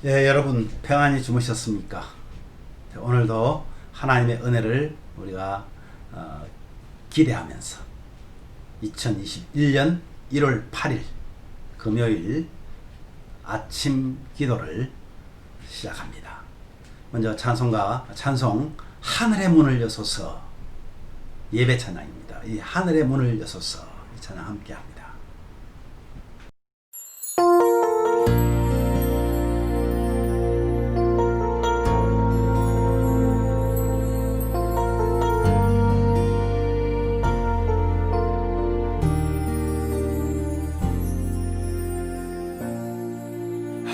예, 여러분 평안히 주무셨습니까? 오늘도 하나님의 은혜를 우리가 기대하면서 2021년 1월 8일 금요일 아침 기도를 시작합니다. 먼저 찬송 하늘의 문을 여소서 예배 찬양입니다. 이 하늘의 문을 여소서 이 찬양 함께 합니다.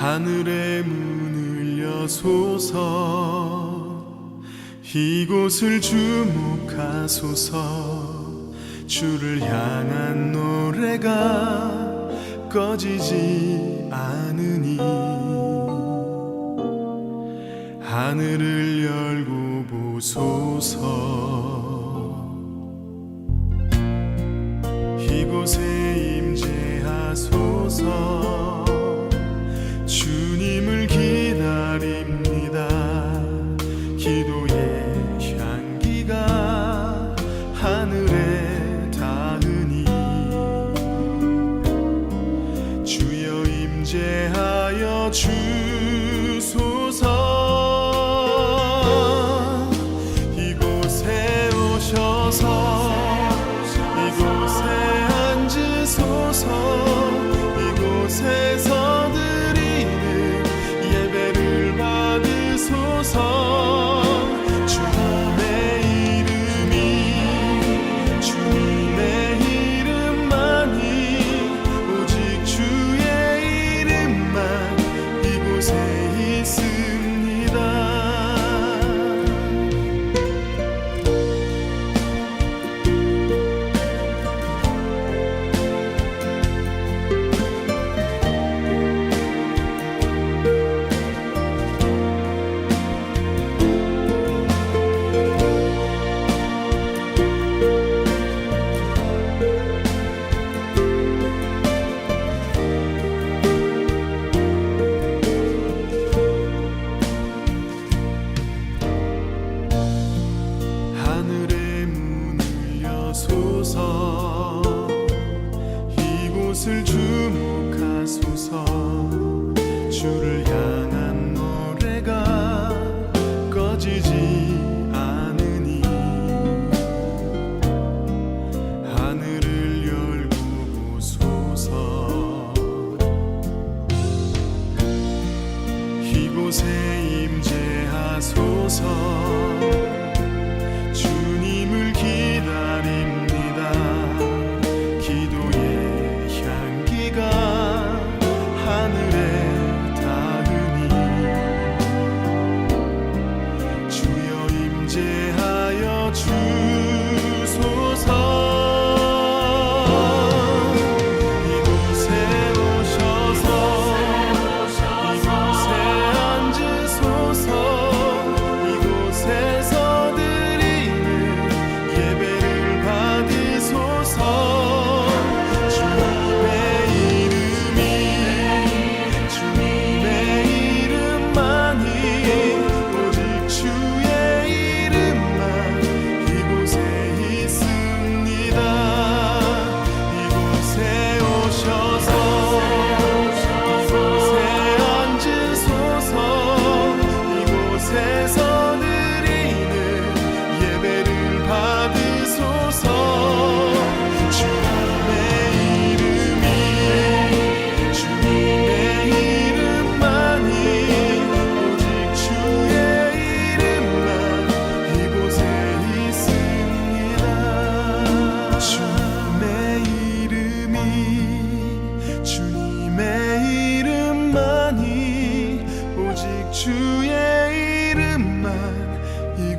하늘의 문을 여소서 이곳을 주목하소서 주를 향한 노래가 꺼지지 않으니 하늘을 열고 보소서 이곳에 임재하소서 주님을 기다립니다. 기도의 향기가 하늘에 닿으니 주여 임재하여 주소서 이곳에 오셔서 이곳에 앉으소서 이곳에서 주님의 이름만이 오직 주의 이름만 이곳에 있습니다. 하늘의 문을 여소서 이곳을 주목하소서 주를 향한 노래가 꺼지지 않으니 하늘을 열고 보소서 이곳에 임재하소서 기도의 향기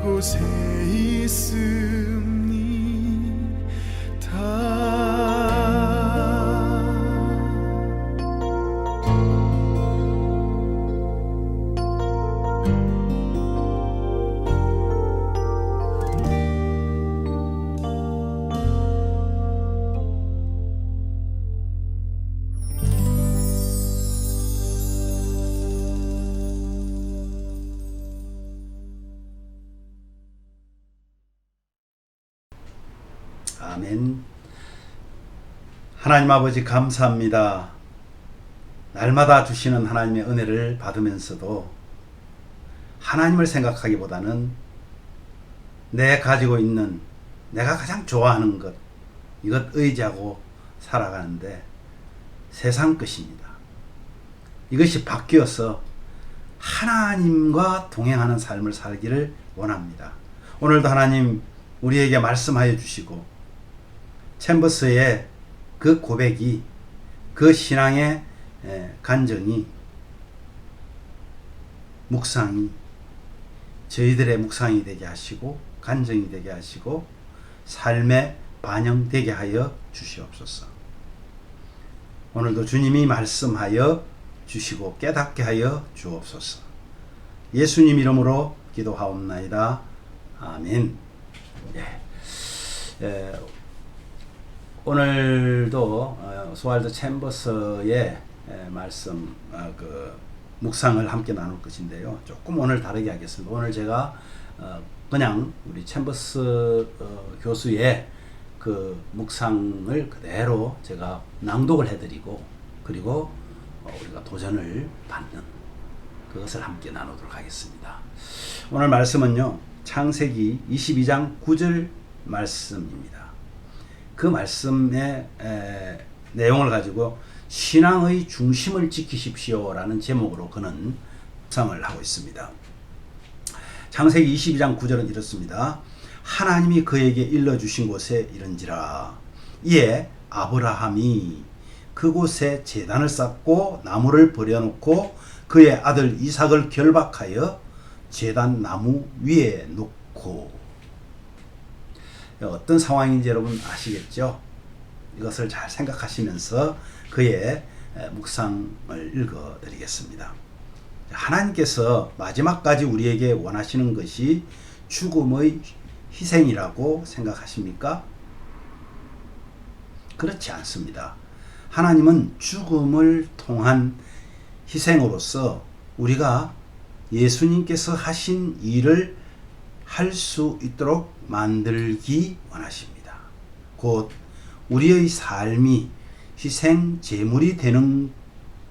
이곳에 아멘. 하나님 아버지 감사합니다. 날마다 주시는 하나님의 은혜를 받으면서도 하나님을 생각하기보다는 내 가지고 있는 내가 가장 좋아하는 것, 이것 의지하고 살아가는데 세상 것입니다. 이것이 바뀌어서 하나님과 동행하는 삶을 살기를 원합니다. 오늘도 하나님 우리에게 말씀하여 주시고 챔버스의 그 고백이, 그 신앙의 간증이, 묵상이 저희들의 묵상이 되게 하시고 간증이 되게 하시고 삶에 반영되게 하여 주시옵소서. 오늘도 주님이 말씀하여 주시고 깨닫게 하여 주옵소서. 예수님 이름으로 기도하옵나이다. 아멘. 오늘도 스왈드 챔버스의 말씀 묵상을 함께 나눌 것인데요. 조금 오늘 다르게 하겠습니다. 오늘 제가 그냥 우리 챔버스 교수의 그 묵상을 그대로 제가 낭독을 해드리고 그리고 우리가 도전을 받는 그것을 함께 나누도록 하겠습니다. 오늘 말씀은요, 창세기 22장 9절 말씀입니다. 그 말씀의 내용을 가지고 신앙의 중심을 지키십시오 라는 제목으로 그는 묵상을 하고 있습니다. 창세기 22장 9절은 이렇습니다. 하나님이 그에게 일러주신 곳에 이른지라. 이에 아브라함이 그곳에 제단을 쌓고 나무를 버려놓고 그의 아들 이삭을 결박하여 제단 나무 위에 놓고. 어떤 상황인지 여러분 아시겠죠? 이것을 잘 생각하시면서 그의 묵상을 읽어드리겠습니다. 하나님께서 마지막까지 우리에게 원하시는 것이 죽음의 희생이라고 생각하십니까? 그렇지 않습니다. 하나님은 죽음을 통한 희생으로서 우리가 예수님께서 하신 일을 할 수 있도록 만들기 원하십니다. 곧 우리의 삶이 희생 제물이 되는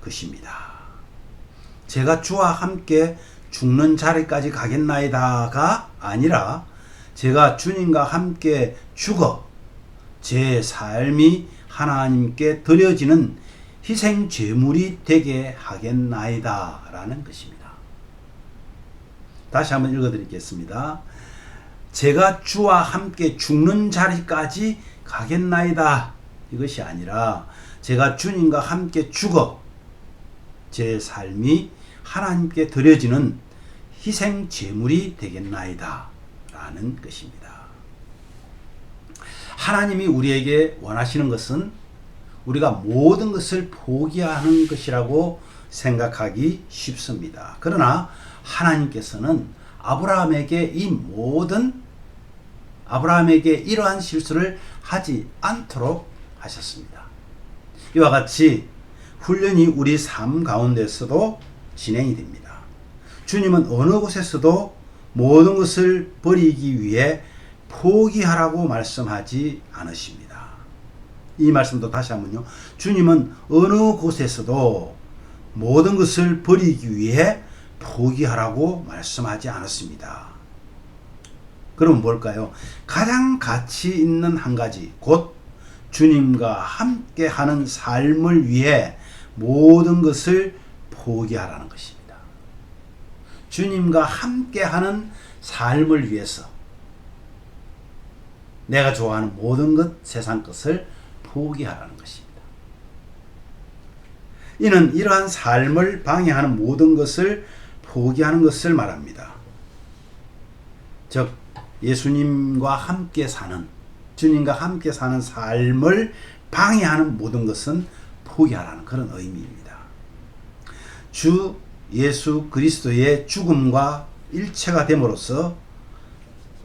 것입니다. 제가 주와 함께 죽는 자리까지 가겠나이다가 아니라 제가 주님과 함께 죽어 제 삶이 하나님께 드려지는 희생 제물이 되게 하겠나이다 라는 것입니다. 다시 한번 읽어드리겠습니다. 제가 주와 함께 죽는 자리까지 가겠나이다. 이것이 아니라 제가 주님과 함께 죽어 제 삶이 하나님께 드려지는 희생 제물이 되겠나이다 라는 것입니다. 하나님이 우리에게 원하시는 것은 우리가 모든 것을 포기하는 것이라고 생각하기 쉽습니다. 그러나 하나님께서는 아브라함에게 이러한 실수를 하지 않도록 하셨습니다. 이와 같이 훈련이 우리 삶 가운데서도 진행이 됩니다. 주님은 어느 곳에서도 모든 것을 버리기 위해 포기하라고 말씀하지 않으십니다. 이 말씀도 다시 한번요. 주님은 어느 곳에서도 모든 것을 버리기 위해 포기하라고 말씀하지 않았습니다. 그럼 뭘까요? 가장 가치 있는 한 가지, 곧 주님과 함께 하는 삶을 위해 모든 것을 포기하라는 것입니다. 주님과 함께 하는 삶을 위해서 내가 좋아하는 모든 것, 세상 것을 포기하라는 것입니다. 이는 이러한 삶을 방해하는 모든 것을 포기하는 것을 말합니다. 즉 예수님과 함께 사는, 주님과 함께 사는 삶을 방해하는 모든 것은 포기하라는 그런 의미입니다. 주 예수 그리스도의 죽음과 일체가 됨으로써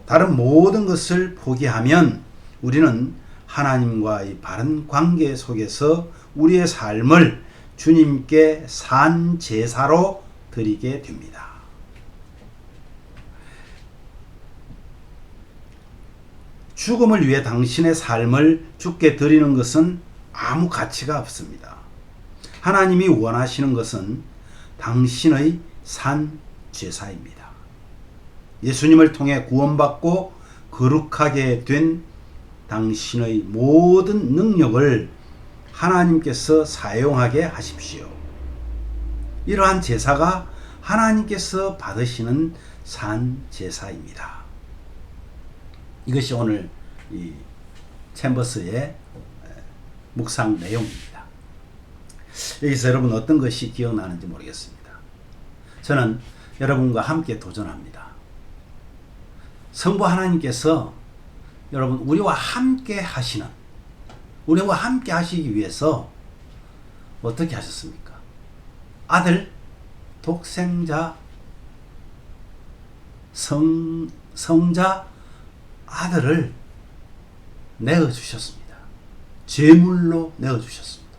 다른 모든 것을 포기하면 우리는 하나님과의 바른 관계 속에서 우리의 삶을 주님께 산 제사로 드리게 됩니다. 죽음을 위해 당신의 삶을 주께 드리는 것은 아무 가치가 없습니다. 하나님이 원하시는 것은 당신의 산 제사입니다. 예수님을 통해 구원받고 거룩하게 된 당신의 모든 능력을 하나님께서 사용하게 하십시오. 이러한 제사가 하나님께서 받으시는 산 제사입니다. 이것이 오늘 이 챔버스의 묵상 내용입니다. 여기서 여러분 어떤 것이 기억나는지 모르겠습니다. 저는 여러분과 함께 도전합니다. 성부 하나님께서 여러분 우리와 함께 하시는, 우리와 함께 하시기 위해서 어떻게 하셨습니까? 아들 독생자 성자 아들을 내어주셨습니다. 제물로 내어주셨습니다.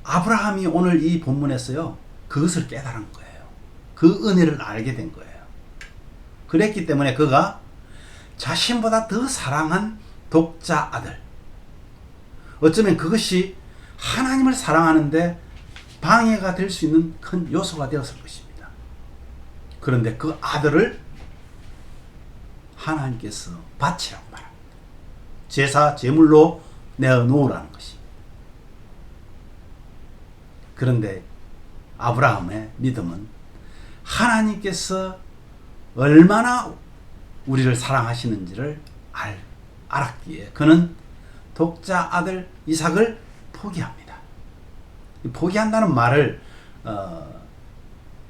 아브라함이 오늘 이 본문에서요, 그것을 깨달은 거예요. 그 은혜를 알게 된 거예요. 그랬기 때문에 그가 자신보다 더 사랑한 독자 아들, 어쩌면 그것이 하나님을 사랑하는데 방해가 될 수 있는 큰 요소가 되었을 것입니다. 그런데 그 아들을 하나님께서 바치라고 말합니다. 제사 제물로 내어놓으라는 것입니다. 그런데 아브라함의 믿음은 하나님께서 얼마나 우리를 사랑하시는지를 알았기에 그는 독자 아들 이삭을 포기합니다. 포기한다는 말을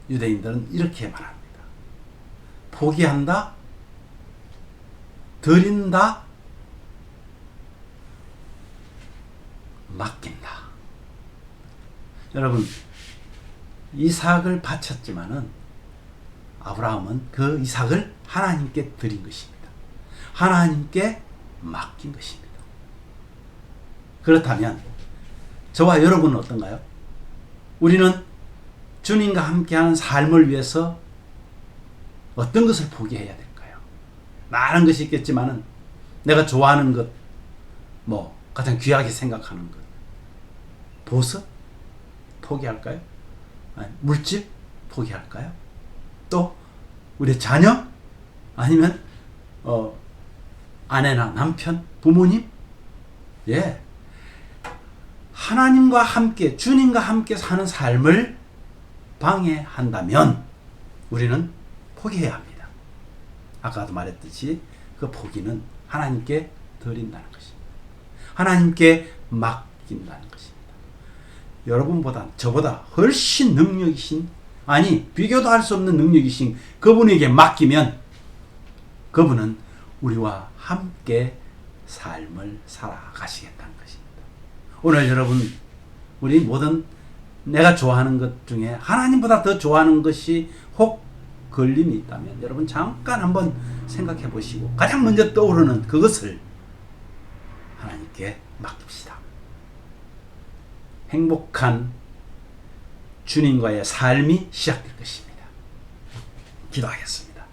유대인들은 이렇게 말합니다. 포기한다, 드린다, 맡긴다. 여러분, 이삭을 바쳤지만은 아브라함은 그 이삭을 하나님께 드린 것입니다. 하나님께 맡긴 것입니다. 그렇다면 저와 여러분은 어떤가요? 우리는 주님과 함께하는 삶을 위해서 어떤 것을 포기해야 될까요? 많은 것이 있겠지만은 내가 좋아하는 것, 가장 귀하게 생각하는 것, 보석 포기할까요? 아니, 물질 포기할까요? 또 우리 자녀, 아니면 아내나 남편, 부모님, 하나님과 함께, 주님과 함께 사는 삶을 방해한다면 우리는 포기해야 합니다. 아까도 말했듯이 그 포기는 하나님께 드린다는 것입니다. 하나님께 맡긴다는 것입니다. 여러분보다, 저보다 훨씬 능력이신, 아니 비교도 할 수 없는 능력이신 그분에게 맡기면 그분은 우리와 함께 삶을 살아가시겠다는 것입니다. 오늘 여러분, 우리 모든 내가 좋아하는 것 중에 하나님보다 더 좋아하는 것이 혹 걸림이 있다면 여러분 잠깐 한번 생각해 보시고 가장 먼저 떠오르는 그것을 하나님께 맡깁시다. 행복한 주님과의 삶이 시작될 것입니다. 기도하겠습니다.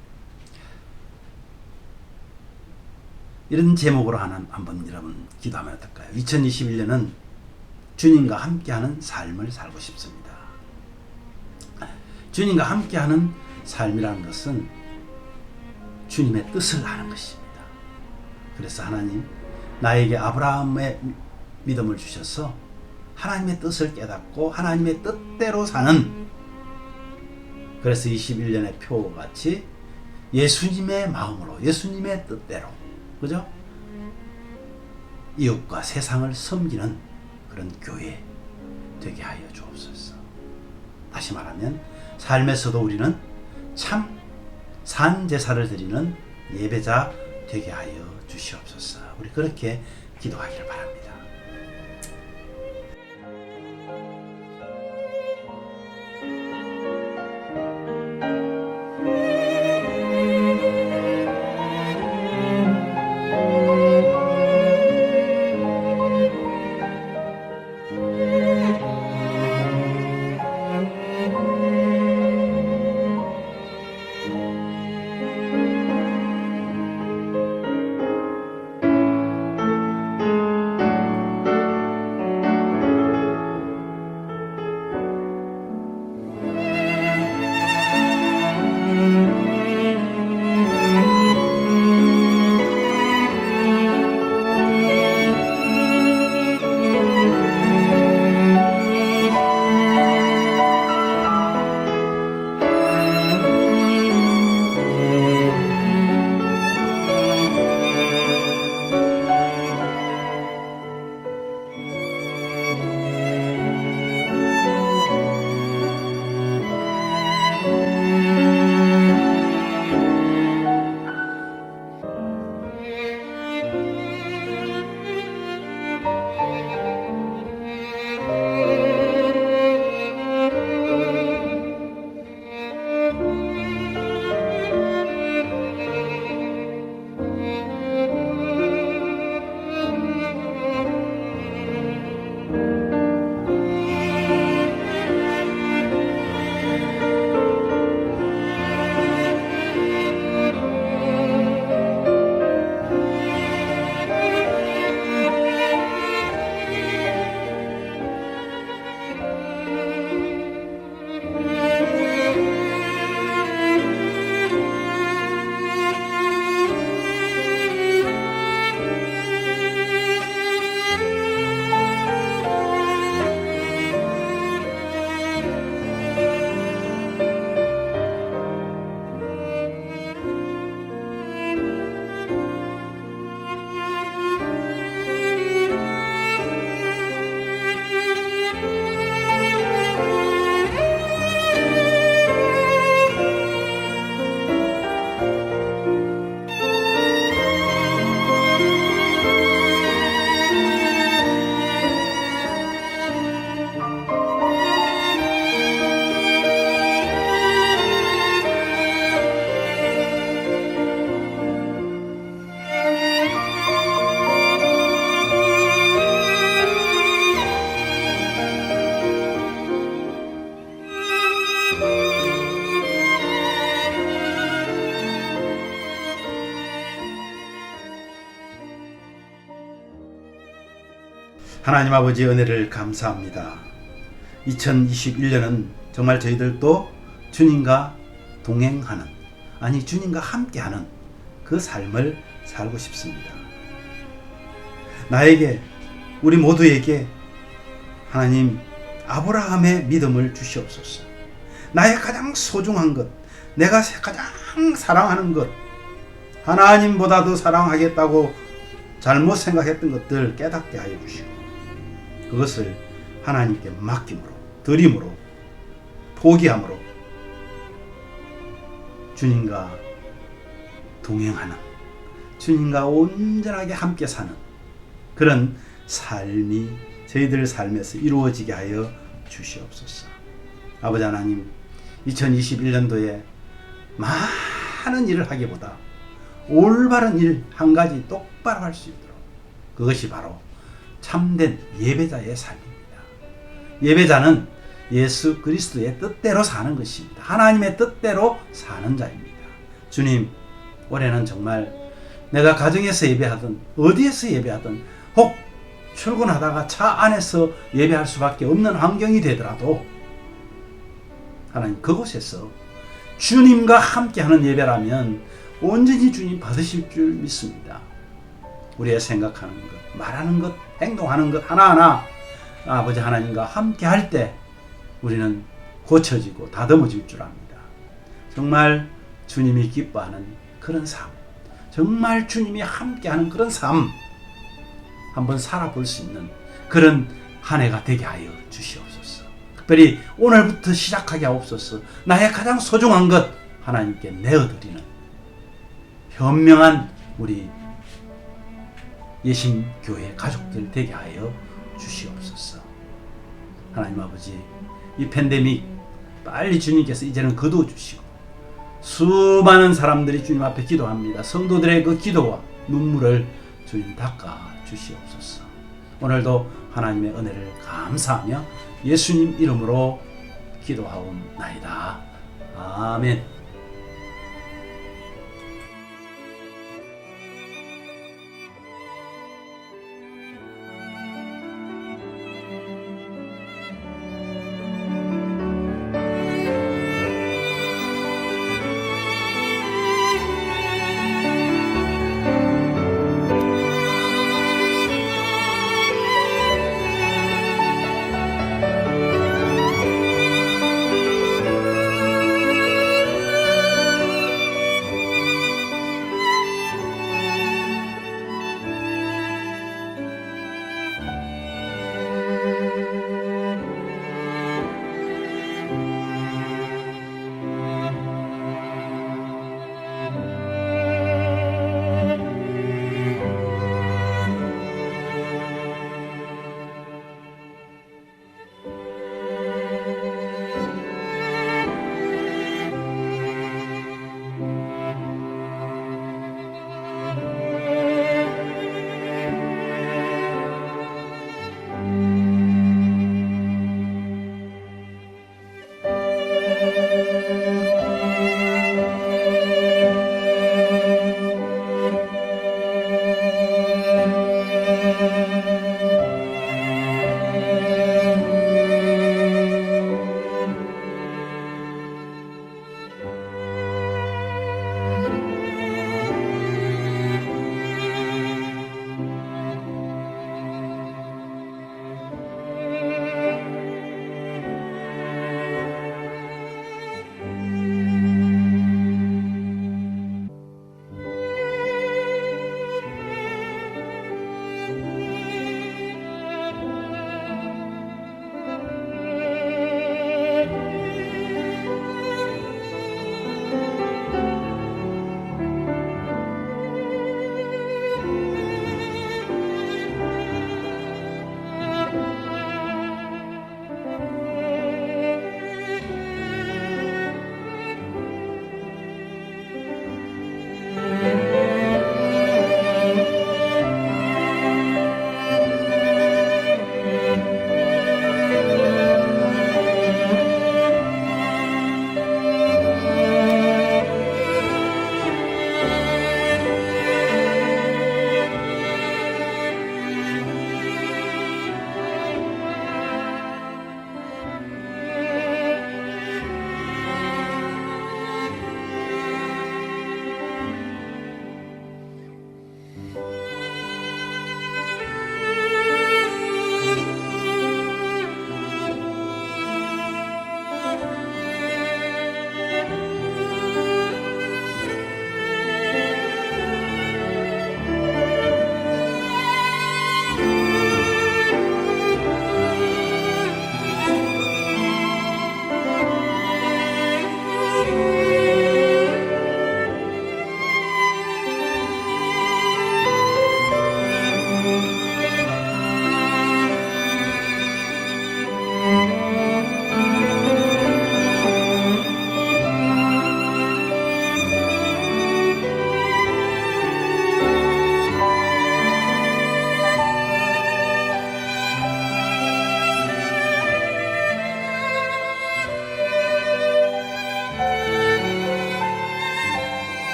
이런 제목으로 한번 여러분 기도하면 어떨까요? 2021년은 주님과 함께하는 삶을 살고 싶습니다. 주님과 함께하는 삶이라는 것은 주님의 뜻을 아는 것입니다. 그래서 하나님, 나에게 아브라함의 믿음을 주셔서 하나님의 뜻을 깨닫고 하나님의 뜻대로 사는, 그래서 21년의 표같이 예수님의 마음으로, 예수님의 뜻대로, 그죠? 이웃과 세상을 섬기는 그런 교회 되게 하여 주옵소서. 다시 말하면 삶에서도 우리는 참 산 제사를 드리는 예배자 되게 하여 주시옵소서. 우리 그렇게 기도하기를 바랍니다. 하나님 아버지 은혜를 감사합니다. 2021년은 정말 저희들도 주님과 동행하는, 아니 주님과 함께하는 그 삶을 살고 싶습니다. 나에게, 우리 모두에게 하나님 아브라함의 믿음을 주시옵소서. 나의 가장 소중한 것, 내가 가장 사랑하는 것, 하나님보다도 사랑하겠다고 잘못 생각했던 것들 깨닫게 하여 주시고, 그것을 하나님께 맡김으로, 드림으로, 포기함으로 주님과 동행하는, 주님과 온전하게 함께 사는 그런 삶이 저희들 삶에서 이루어지게 하여 주시옵소서. 아버지 하나님, 2021년도에 많은 일을 하기보다 올바른 일 한 가지 똑바로 할 수 있도록, 그것이 바로 참된 예배자의 삶입니다. 예배자는 예수 그리스도의 뜻대로 사는 것입니다. 하나님의 뜻대로 사는 자입니다. 주님, 올해는 정말 내가 가정에서 예배하든 어디에서 예배하든, 혹 출근하다가 차 안에서 예배할 수밖에 없는 환경이 되더라도 하나님, 그곳에서 주님과 함께하는 예배라면 온전히 주님 받으실 줄 믿습니다. 우리의 생각하는 것, 말하는 것, 행동하는 것 하나하나 아버지 하나님과 함께 할 때 우리는 고쳐지고 다듬어질 줄 압니다. 정말 주님이 기뻐하는 그런 삶, 정말 주님이 함께하는 그런 삶 한번 살아볼 수 있는 그런 한 해가 되게 하여 주시옵소서. 특별히 오늘부터 시작하게 하옵소서. 나의 가장 소중한 것 하나님께 내어드리는 현명한 우리 예심교회 가족들 되게 하여 주시옵소서. 하나님 아버지, 이 팬데믹 빨리 주님께서 이제는 거두어 주시고 수많은 사람들이 주님 앞에 기도합니다. 성도들의 그 기도와 눈물을 주님 닦아 주시옵소서. 오늘도 하나님의 은혜를 감사하며 예수님 이름으로 기도하옵나이다. 아멘.